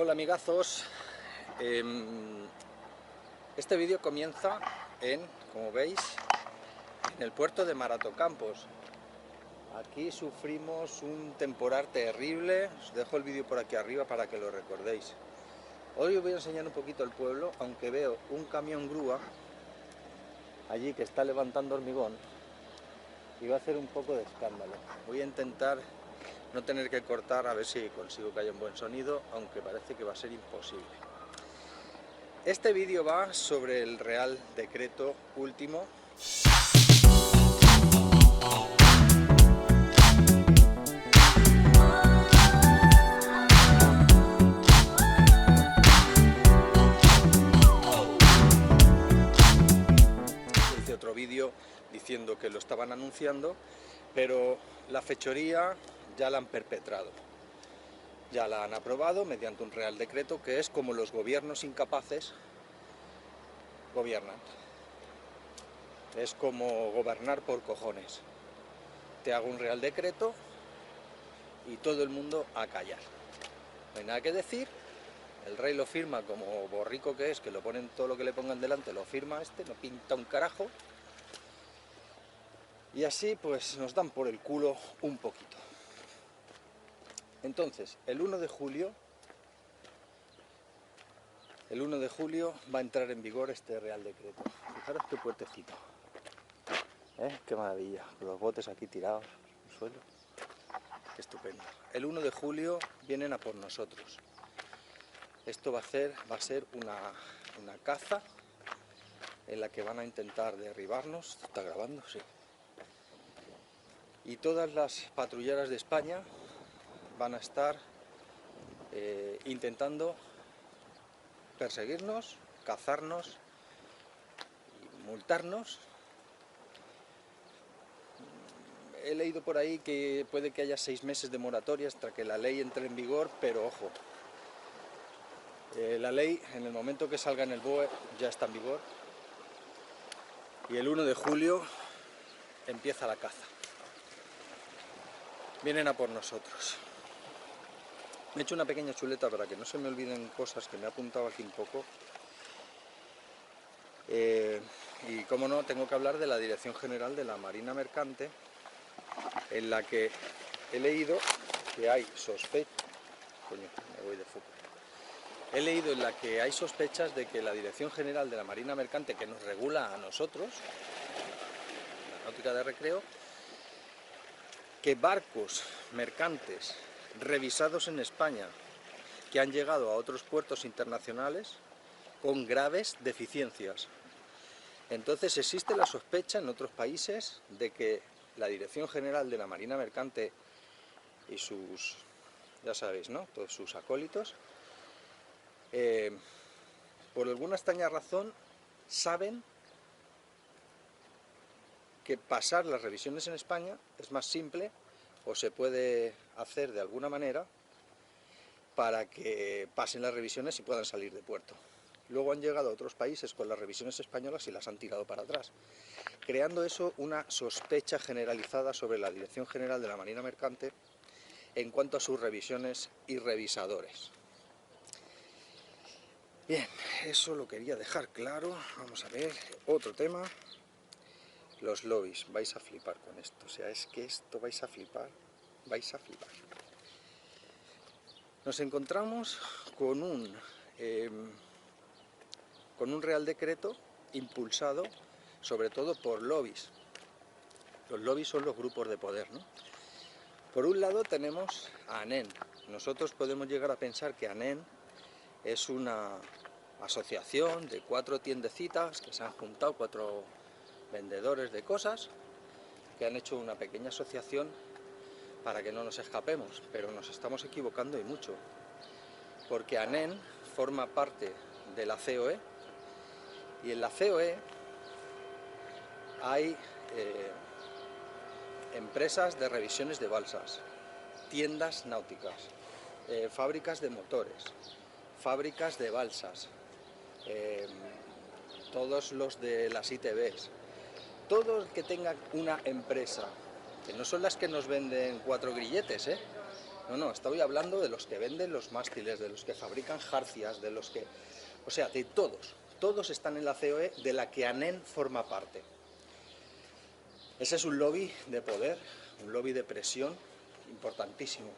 Hola amigazos, este vídeo comienza como veis, en el puerto de Maratocampos. Aquí sufrimos un temporal terrible, os dejo el vídeo por aquí arriba para que lo recordéis. Hoy os voy a enseñar un poquito el pueblo, aunque veo un camión grúa allí que está levantando hormigón y va a hacer un poco de escándalo. Voy a intentar no tener que cortar, a ver si consigo que haya un buen sonido, aunque parece que va a ser imposible. Este vídeo va sobre el Real Decreto último hice otro vídeo diciendo que lo estaban anunciando, pero la fechoría ya la han perpetrado. Ya la han aprobado mediante un Real Decreto, que es como los gobiernos incapaces gobiernan. Es como gobernar por cojones. Te hago un Real Decreto y todo el mundo a callar. No hay nada que decir, el rey lo firma como borrico que es, que lo ponen todo lo que le pongan delante, lo firma no pinta un carajo. Y así pues nos dan por el culo un poquito. Entonces, el 1 de julio va a entrar en vigor este Real Decreto. Fijaros qué puertecito. Qué maravilla, los botes aquí tirados en el suelo. Qué estupendo. El 1 de julio vienen a por nosotros. Esto va a ser una caza en la que van a intentar derribarnos. ¿Está grabando? Sí. Y todas las patrulleras de España van a estar intentando perseguirnos, cazarnos y multarnos. He leído por ahí que puede que haya 6 meses de moratoria hasta que la ley entre en vigor, pero ojo, la ley en el momento que salga en el BOE ya está en vigor y el 1 de julio empieza la caza. Vienen a por nosotros. Me he hecho una pequeña chuleta para que no se me olviden cosas que me he apuntado aquí un poco. Y como no, tengo que hablar de la Dirección General de la Marina Mercante, en la que he leído que hay sospechas. Coño, me voy de foco. He leído en la que hay sospechas de que la Dirección General de la Marina Mercante, que nos regula a nosotros, la náutica de recreo, que barcos mercantes revisados en España que han llegado a otros puertos internacionales con graves deficiencias. Entonces existe la sospecha en otros países de que la Dirección General de la Marina Mercante y sus, ya sabéis, ¿no?, todos sus acólitos, por alguna extraña razón saben que pasar las revisiones en España es más simple o se puede hacer de alguna manera para que pasen las revisiones y puedan salir de puerto. Luego han llegado a otros países con las revisiones españolas y las han tirado para atrás, creando eso una sospecha generalizada sobre la Dirección General de la Marina Mercante en cuanto a sus revisiones y revisadores. Bien, eso lo quería dejar claro. Vamos a ver, otro tema. Los lobbies, vais a flipar con esto, o sea, es que esto vais a flipar. Nos encontramos con un Real Decreto impulsado sobre todo por lobbies. Los lobbies son los grupos de poder, ¿no? Por un lado tenemos a ANEN. Nosotros podemos llegar a pensar que ANEN es una asociación de 4 tiendecitas que se han juntado, 4 vendedores de cosas, que han hecho una pequeña asociación para que no nos escapemos, pero nos estamos equivocando y mucho, porque ANEN forma parte de la COE, y en la COE hay empresas de revisiones de balsas, tiendas náuticas, fábricas de motores, fábricas de balsas, todos los de las ITBs, todo el que tenga una empresa, que no son las que nos venden 4 grilletes, No, estoy hablando de los que venden los mástiles, de los que fabrican jarcias, de los que... O sea, de todos. Todos están en la COE, de la que ANEN forma parte. Ese es un lobby de poder, un lobby de presión importantísimo,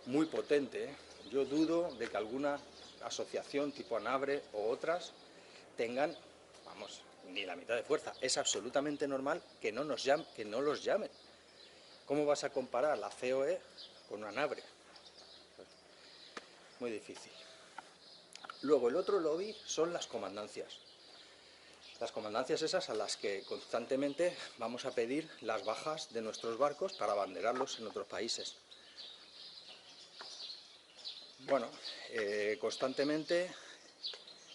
muy potente, ¿eh? Yo dudo de que alguna asociación tipo ANABRE o otras tengan, vamos, ni la mitad de fuerza. Es absolutamente normal que no los llamen. ¿Cómo vas a comparar la COE con ANABRE? Muy difícil. Luego, el otro lobby son las comandancias. Las comandancias esas a las que constantemente vamos a pedir las bajas de nuestros barcos para abanderarlos en otros países. Bueno, constantemente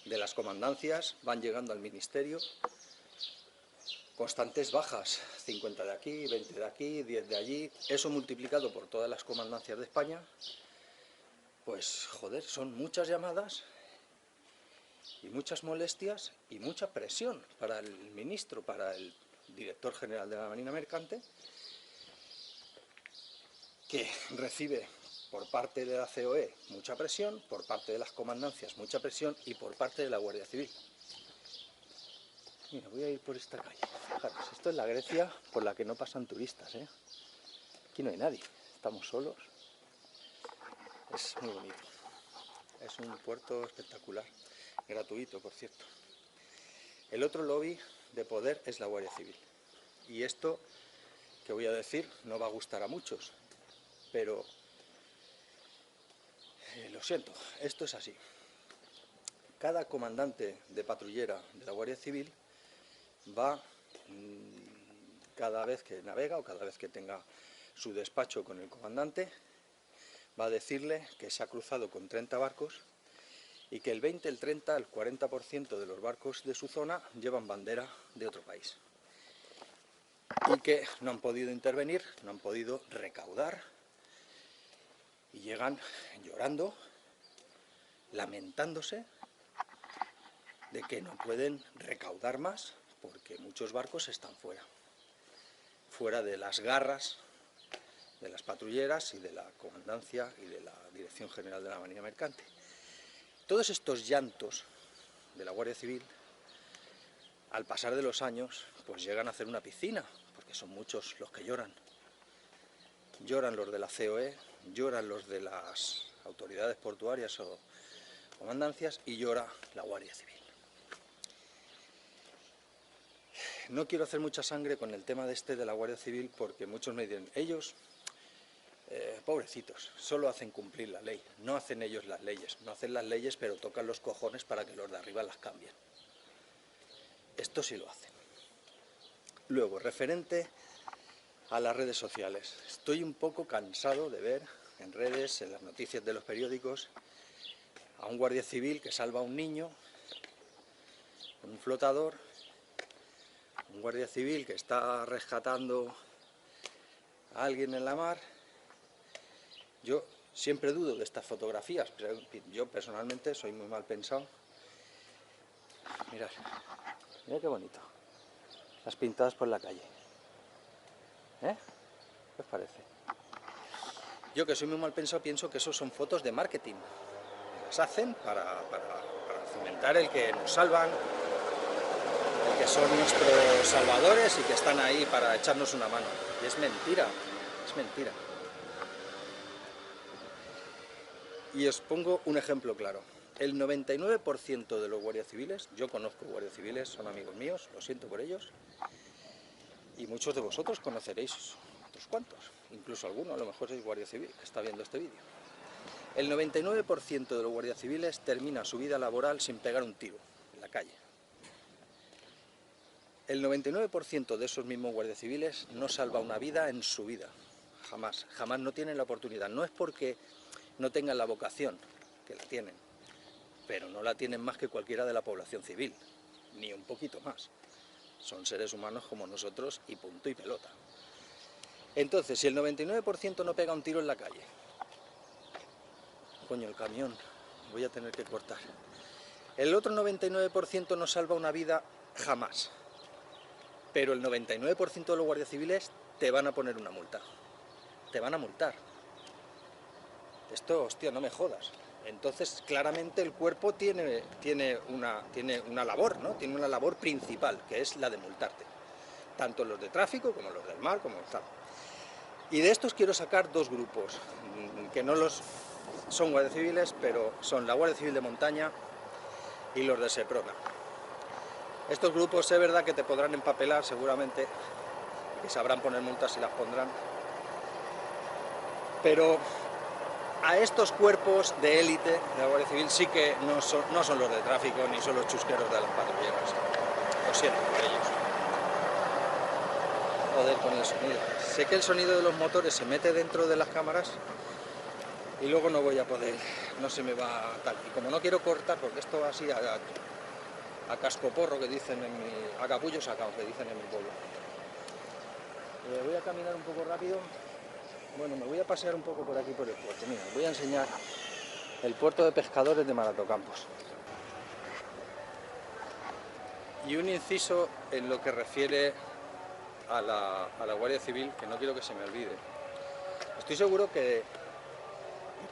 de las comandancias van llegando al ministerio constantes bajas, 50 de aquí, 20 de aquí, 10 de allí, eso multiplicado por todas las comandancias de España, pues joder, son muchas llamadas y muchas molestias y mucha presión para el ministro, para el director general de la Marina Mercante, que recibe por parte de la COE mucha presión, por parte de las comandancias mucha presión y por parte de la Guardia Civil. Mira, voy a ir por esta calle. Fijaros, esto es la Grecia por la que no pasan turistas, ¿eh? Aquí no hay nadie, estamos solos. Es muy bonito. Es un puerto espectacular, gratuito, por cierto. El otro lobby de poder es la Guardia Civil. Y esto que voy a decir no va a gustar a muchos, pero lo siento, esto es así. Cada comandante de patrullera de la Guardia Civil va, cada vez que navega o cada vez que tenga su despacho con el comandante, va a decirle que se ha cruzado con 30 barcos y que el 20, el 30, el 40% de los barcos de su zona llevan bandera de otro país. Y que no han podido intervenir, no han podido recaudar y llegan llorando, lamentándose de que no pueden recaudar más porque muchos barcos están fuera de las garras de las patrulleras y de la comandancia y de la Dirección General de la Marina Mercante. Todos estos llantos de la Guardia Civil, al pasar de los años, pues llegan a hacer una piscina, porque son muchos los que lloran. Lloran los de la COE, lloran los de las autoridades portuarias o comandancias y llora la Guardia Civil. No quiero hacer mucha sangre con el tema de la Guardia Civil porque muchos me dicen, ellos, pobrecitos, solo hacen cumplir la ley, no hacen ellos las leyes, no hacen las leyes pero tocan los cojones para que los de arriba las cambien. Esto sí lo hacen. Luego, referente a las redes sociales, estoy un poco cansado de ver en redes, en las noticias de los periódicos, a un guardia civil que salva a un niño con un flotador, un guardia civil que está rescatando a alguien en la mar. Yo siempre dudo de estas fotografías, pero yo personalmente soy muy mal pensado. Mirad, mirad qué bonito, las pintadas por la calle, ¿eh? ¿Qué os parece? Yo, que soy muy mal pensado, pienso que eso son fotos de marketing. Las hacen para fomentar el que nos salvan, el que son nuestros salvadores y que están ahí para echarnos una mano. Y es mentira, es mentira. Y os pongo un ejemplo claro. El 99% de los guardias civiles, yo conozco guardias civiles, son amigos míos, lo siento por ellos, y muchos de vosotros conoceréis otros cuantos, incluso alguno a lo mejor es guardia civil que está viendo este vídeo. El 99% de los guardias civiles termina su vida laboral sin pegar un tiro en la calle. El 99% de esos mismos guardias civiles no salva una vida en su vida, jamás, jamás no tienen la oportunidad. No es porque no tengan la vocación, que la tienen, pero no la tienen más que cualquiera de la población civil, ni un poquito más. Son seres humanos como nosotros y punto y pelota. Entonces, si el 99% no pega un tiro en la calle, coño, el camión, voy a tener que cortar. El otro 99% no salva una vida jamás, pero el 99% de los guardias civiles te van a poner una multa, te van a multar. Esto, hostia, no me jodas. Entonces, claramente el cuerpo tiene una labor, ¿no? Tiene una labor principal, que es la de multarte. Tanto los de tráfico, como los del mar, como tal. Y de estos quiero sacar dos grupos, que no son guardias civiles, pero son la Guardia Civil de Montaña y los de Seprona. Estos grupos es verdad que te podrán empapelar seguramente, que sabrán poner multas y las pondrán, pero a estos cuerpos de élite de la Guardia Civil sí que no son los de tráfico ni son los chusqueros de las patrulleras. Lo siento por ellos. Joder con el sonido. Sé que el sonido de los motores se mete dentro de las cámaras y luego no voy a poder, no se me va tal. Y como no quiero cortar, porque esto va así a cascoporro, que dicen a capullo sacado, que dicen en mi pueblo. Voy a caminar un poco rápido. Bueno, me voy a pasear un poco por aquí por el puerto. Mira, os voy a enseñar el puerto de pescadores de Maratocampos. Y un inciso en lo que refiere a la Guardia Civil, que no quiero que se me olvide. Estoy seguro que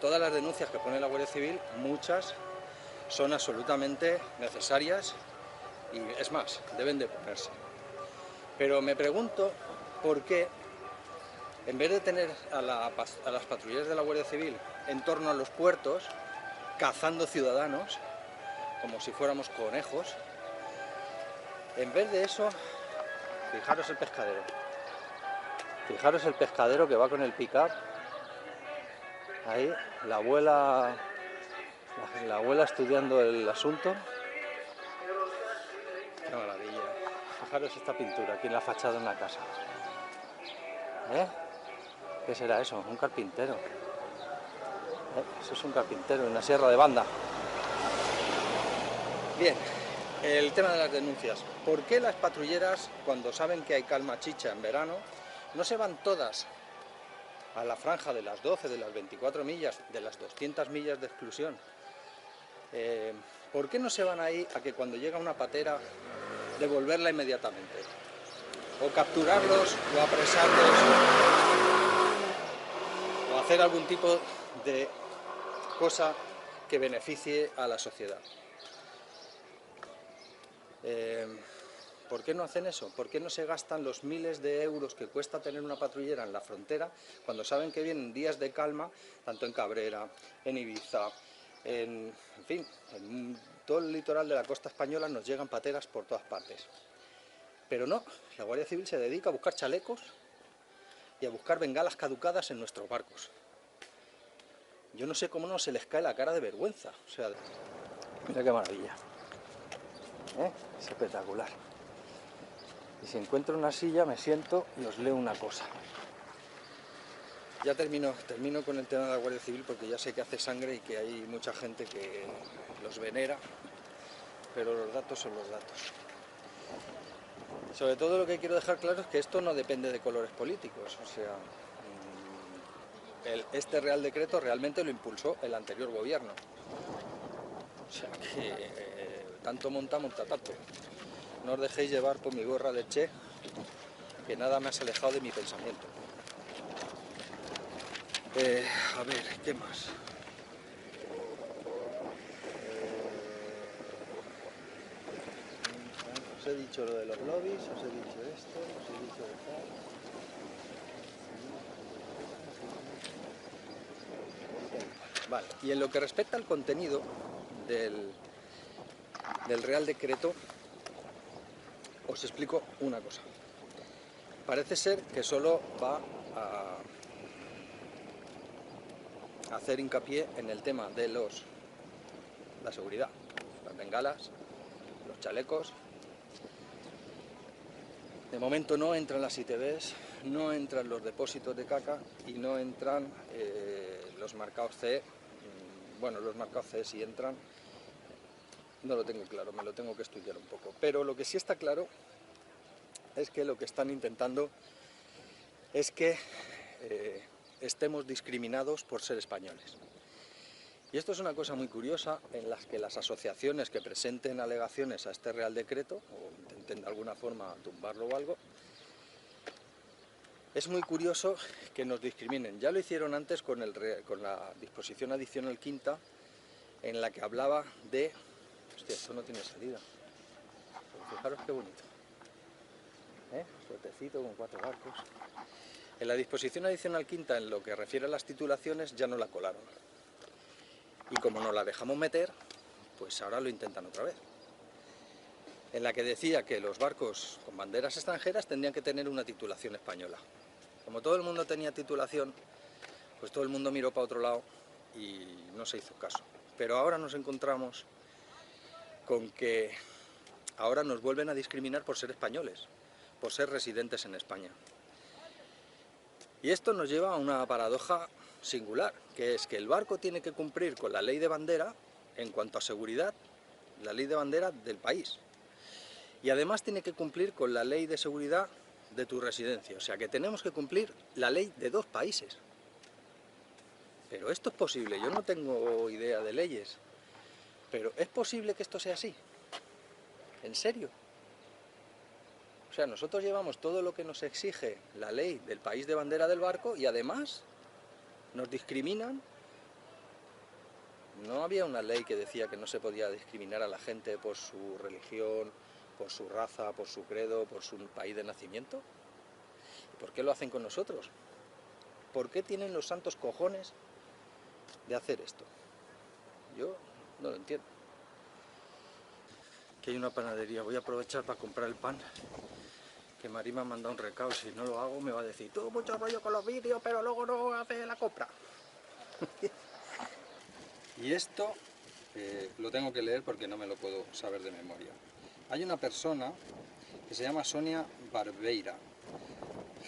todas las denuncias que pone la Guardia Civil, muchas son absolutamente necesarias y, es más, deben de ponerse. Pero me pregunto por qué, en vez de tener a las patrulleras de la Guardia Civil en torno a los puertos, cazando ciudadanos, como si fuéramos conejos, en vez de eso, fijaros el pescadero. Fijaros el pescadero que va con el pick-up. Ahí, la abuela estudiando el asunto. Qué maravilla. Fijaros esta pintura aquí en la fachada de una casa. ¿Eh? ¿Qué será eso? Un carpintero. Eso es un carpintero, una sierra de banda. Bien, el tema de las denuncias. ¿Por qué las patrulleras, cuando saben que hay calma chicha en verano, no se van todas a la franja de las 12, de las 24 millas, de las 200 millas de exclusión? ¿Por qué no se van ahí a que cuando llega una patera devolverla inmediatamente? O capturarlos, o apresarlos, o hacer algún tipo de cosa que beneficie a la sociedad. ¿Por qué no hacen eso? ¿Por qué no se gastan los miles de euros que cuesta tener una patrullera en la frontera cuando saben que vienen días de calma, tanto en Cabrera, en Ibiza, en fin, en todo el litoral de la costa española nos llegan pateras por todas partes? Pero no, la Guardia Civil se dedica a buscar chalecos y a buscar bengalas caducadas en nuestros barcos. Yo no sé cómo no se les cae la cara de vergüenza. O sea, mira qué maravilla. Es espectacular. Y si encuentro una silla me siento y os leo una cosa. Ya termino con el tema de la Guardia Civil, porque ya sé que hace sangre y que hay mucha gente que los venera, pero los datos son los datos. Sobre todo lo que quiero dejar claro es que esto no depende de colores políticos. O sea, este Real Decreto realmente lo impulsó el anterior gobierno. O sea que tanto monta tanto. No os dejéis llevar por mi gorra de Che, que nada me has alejado de mi pensamiento. A ver, ¿qué más? Os he dicho lo de los lobbies, os he dicho esto, os he dicho de tal. Vale, y en lo que respecta al contenido del Real Decreto, os explico una cosa. Parece ser que solo va a hacer hincapié en el tema de la seguridad, las bengalas, los chalecos. De momento no entran las ITVs, no entran los depósitos de caca y no entran los marcados CE. Bueno, los marcados CE sí entran, no lo tengo claro, me lo tengo que estudiar un poco. Pero lo que sí está claro es que lo que están intentando es que estemos discriminados por ser españoles. Y esto es una cosa muy curiosa, en las que las asociaciones que presenten alegaciones a este Real Decreto, o intenten de alguna forma tumbarlo o algo, Es muy curioso que nos discriminen. Ya lo hicieron antes con la disposición adicional quinta, en la que hablaba de... Hostia, esto no tiene salida. Pero fijaros qué bonito. Suertecito con 4 barcos. En la disposición adicional quinta, en lo que refiere a las titulaciones, ya no la colaron. Y como no la dejamos meter, pues ahora lo intentan otra vez. En la que decía que los barcos con banderas extranjeras tendrían que tener una titulación española. Como todo el mundo tenía titulación, pues todo el mundo miró para otro lado y no se hizo caso. Pero ahora nos encontramos con que ahora nos vuelven a discriminar por ser españoles, por ser residentes en España. Y esto nos lleva a una paradoja singular, que es que el barco tiene que cumplir con la ley de bandera en cuanto a seguridad, la ley de bandera del país. Y además tiene que cumplir con la ley de seguridad de tu residencia. O sea que tenemos que cumplir la ley de 2 países. Pero esto es posible, yo no tengo idea de leyes, pero ¿es posible que esto sea así? ¿En serio? O sea, nosotros llevamos todo lo que nos exige la ley del país de bandera del barco y además nos discriminan. ¿No había una ley que decía que no se podía discriminar a la gente por su religión, por su raza, por su credo, por su país de nacimiento? ¿Y por qué lo hacen con nosotros? ¿Por qué tienen los santos cojones de hacer esto? Yo no lo entiendo. Que hay una panadería, voy a aprovechar para comprar el pan, que Mari me ha mandado un recado, si no lo hago me va a decir, tú mucho rollo con los vídeos, pero luego no haces la compra. Y esto lo tengo que leer porque no me lo puedo saber de memoria. Hay una persona que se llama Sonia Barbeira,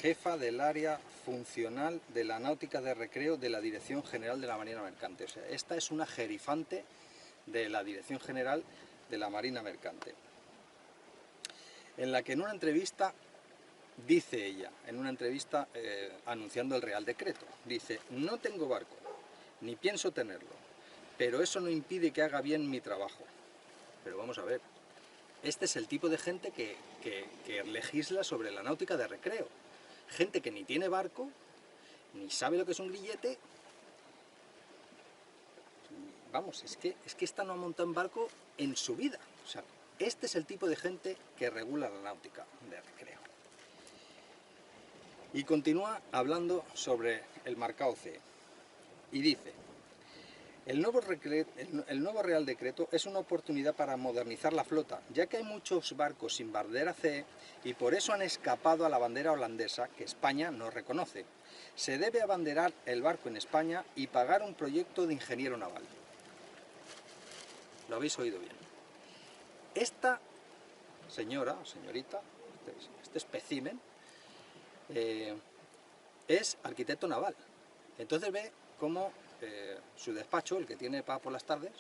jefa del área funcional de la náutica de recreo de la Dirección General de la Marina Mercante. O sea, esta es una gerifante de la Dirección General de la Marina Mercante. En la que en una entrevista dice ella, en una entrevista anunciando el Real Decreto, dice: no tengo barco, ni pienso tenerlo, pero eso no impide que haga bien mi trabajo. Pero vamos a ver, este es el tipo de gente que legisla sobre la náutica de recreo. Gente que ni tiene barco, ni sabe lo que es un grillete. Vamos, es que esta no ha montado en barco en su vida. O sea, este es el tipo de gente que regula la náutica de recreo. Y continúa hablando sobre el marcado CE. Y dice: el nuevo Real Decreto es una oportunidad para modernizar la flota, ya que hay muchos barcos sin bandera CE y por eso han escapado a la bandera holandesa, que España no reconoce. Se debe abanderar el barco en España y pagar un proyecto de ingeniero naval. Lo habéis oído bien. Esta señora, señorita, este espécimen, es arquitecto naval. Entonces ve cómo su despacho, el que tiene por las tardes,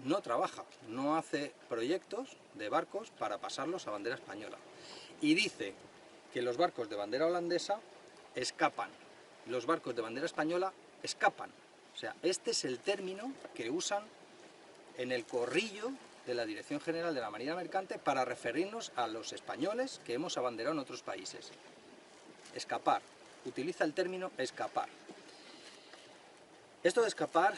no trabaja, no hace proyectos de barcos para pasarlos a bandera española. Y dice que los barcos de bandera holandesa escapan, los barcos de bandera española escapan. O sea, este es el término que usan en el corrillo de la Dirección General de la Marina Mercante para referirnos a los españoles que hemos abanderado en otros países. Escapar. Utiliza el término escapar. Esto de escapar,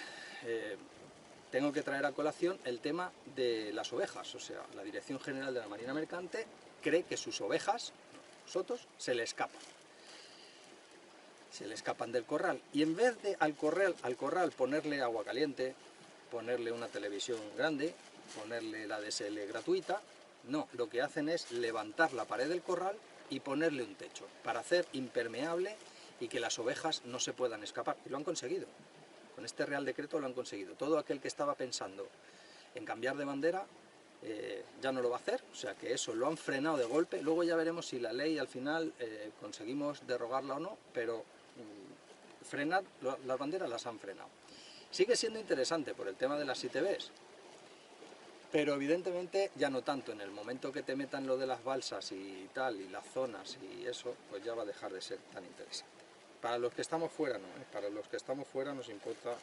tengo que traer a colación el tema de las ovejas. O sea, la Dirección General de la Marina Mercante cree que sus ovejas, sotos, se le escapan. Se le escapan del corral. Y en vez de al corral ponerle agua caliente, ponerle una televisión grande, ponerle la DSL gratuita, no, lo que hacen es levantar la pared del corral y ponerle un techo, para hacer impermeable y que las ovejas no se puedan escapar. Y lo han conseguido. Con este Real Decreto lo han conseguido. Todo aquel que estaba pensando en cambiar de bandera ya no lo va a hacer, o sea que eso lo han frenado de golpe. Luego ya veremos si la ley al final conseguimos derogarla o no, pero frenar, las banderas las han frenado. Sigue siendo interesante por el tema de las ITBs, pero evidentemente ya no tanto. En el momento que te metan lo de las balsas y tal, y las zonas y eso, pues ya va a dejar de ser tan interesante. Para los que estamos fuera no, para los que estamos fuera nos importa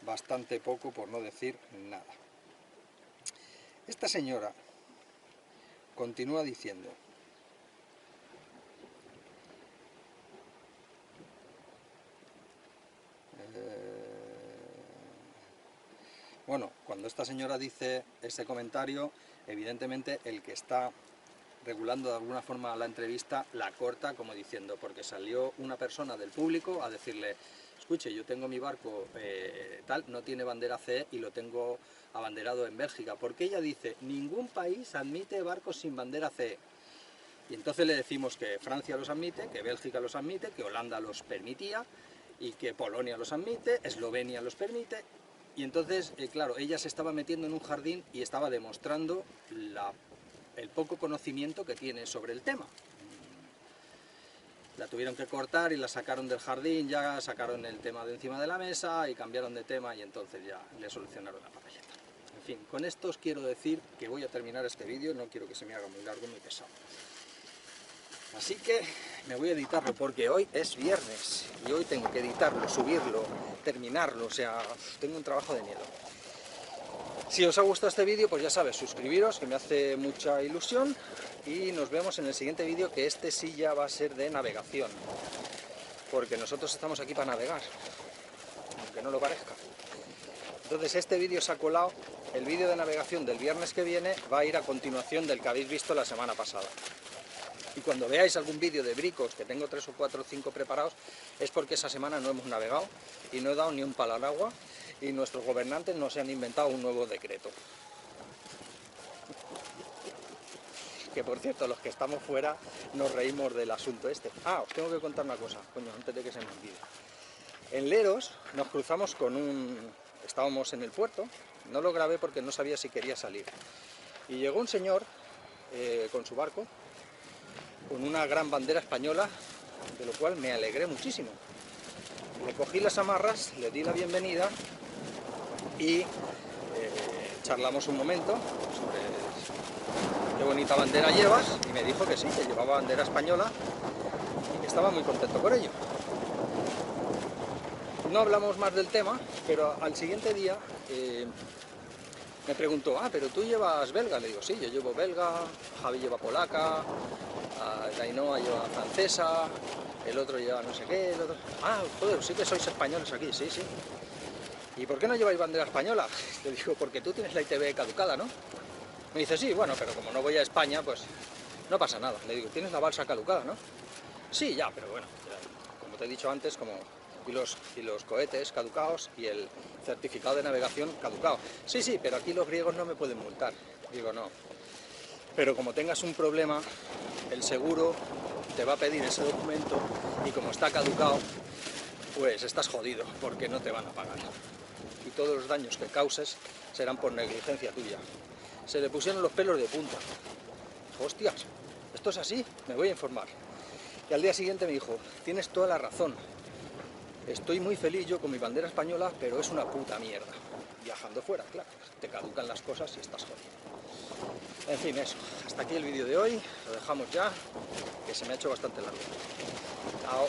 bastante poco, por no decir nada. Esta señora continúa diciendo: Bueno, cuando esta señora dice ese comentario, evidentemente el que está regulando de alguna forma la entrevista la corta como diciendo, porque salió una persona del público a decirle, escuche, yo tengo mi barco tal, no tiene bandera CE y lo tengo abanderado en Bélgica, porque ella dice, ningún país admite barcos sin bandera CE. Y entonces le decimos que Francia los admite, que Bélgica los admite, que Holanda los permitía, y que Polonia los admite, Eslovenia los permite, y entonces, claro, ella se estaba metiendo en un jardín y estaba demostrando el poco conocimiento que tiene sobre el tema. La tuvieron que cortar y la sacaron del jardín, ya sacaron el tema de encima de la mesa y cambiaron de tema y entonces ya le solucionaron la papeleta. En fin, con esto os quiero decir que voy a terminar este vídeo, no quiero que se me haga muy largo, muy pesado. Así que me voy a editarlo porque hoy es viernes y hoy tengo que editarlo, subirlo, terminarlo, o sea, tengo un trabajo de miedo. Si os ha gustado este vídeo, pues ya sabes, suscribiros, que me hace mucha ilusión, y nos vemos en el siguiente vídeo, que este sí ya va a ser de navegación, porque nosotros estamos aquí para navegar, aunque no lo parezca. Entonces este vídeo se ha colado, el vídeo de navegación del viernes que viene va a ir a continuación del que habéis visto la semana pasada. Y cuando veáis algún vídeo de bricos, que tengo 3 o 4 o 5 preparados, es porque esa semana no hemos navegado y no he dado ni un palo al agua y nuestros gobernantes no se han inventado un nuevo decreto. Que por cierto, los que estamos fuera nos reímos del asunto este. Ah, os tengo que contar una cosa, coño, antes de que se me olvide. En Leros nos cruzamos con estábamos en el puerto, no lo grabé porque no sabía si quería salir. Y llegó un señor con su barco, con una gran bandera española, de lo cual me alegré muchísimo. Le cogí las amarras, le di la bienvenida y charlamos un momento sobre qué bonita bandera llevas, y me dijo que sí, que llevaba bandera española y que estaba muy contento por ello. No hablamos más del tema, pero al siguiente día me preguntó, ah, pero tú llevas belga. Le digo, sí, yo llevo belga, Javi lleva polaca, Dainoa lleva francesa, el otro lleva no sé qué, el otro... Ah, joder, sí que sois españoles aquí, sí, sí. ¿Y por qué no lleváis bandera española? Le digo, porque tú tienes la ITV caducada, ¿no? Me dice, sí, bueno, pero como no voy a España, pues no pasa nada. Le digo, tienes la balsa caducada, ¿no? Sí, ya, pero bueno, ya, como te he dicho antes, y los cohetes caducados y el certificado de navegación caducado. Sí, sí, pero aquí los griegos no me pueden multar. Digo, no. Pero como tengas un problema, el seguro te va a pedir ese documento y como está caducado, pues estás jodido, porque no te van a pagar. Y todos los daños que causes serán por negligencia tuya. Se le pusieron los pelos de punta. Hostias, esto es así, me voy a informar. Y al día siguiente me dijo, tienes toda la razón. Estoy muy feliz yo con mi bandera española, pero es una puta mierda. Viajando fuera, claro, te caducan las cosas y estás jodido. En fin, eso. Hasta aquí el vídeo de hoy, lo dejamos ya, que se me ha hecho bastante largo. Chao.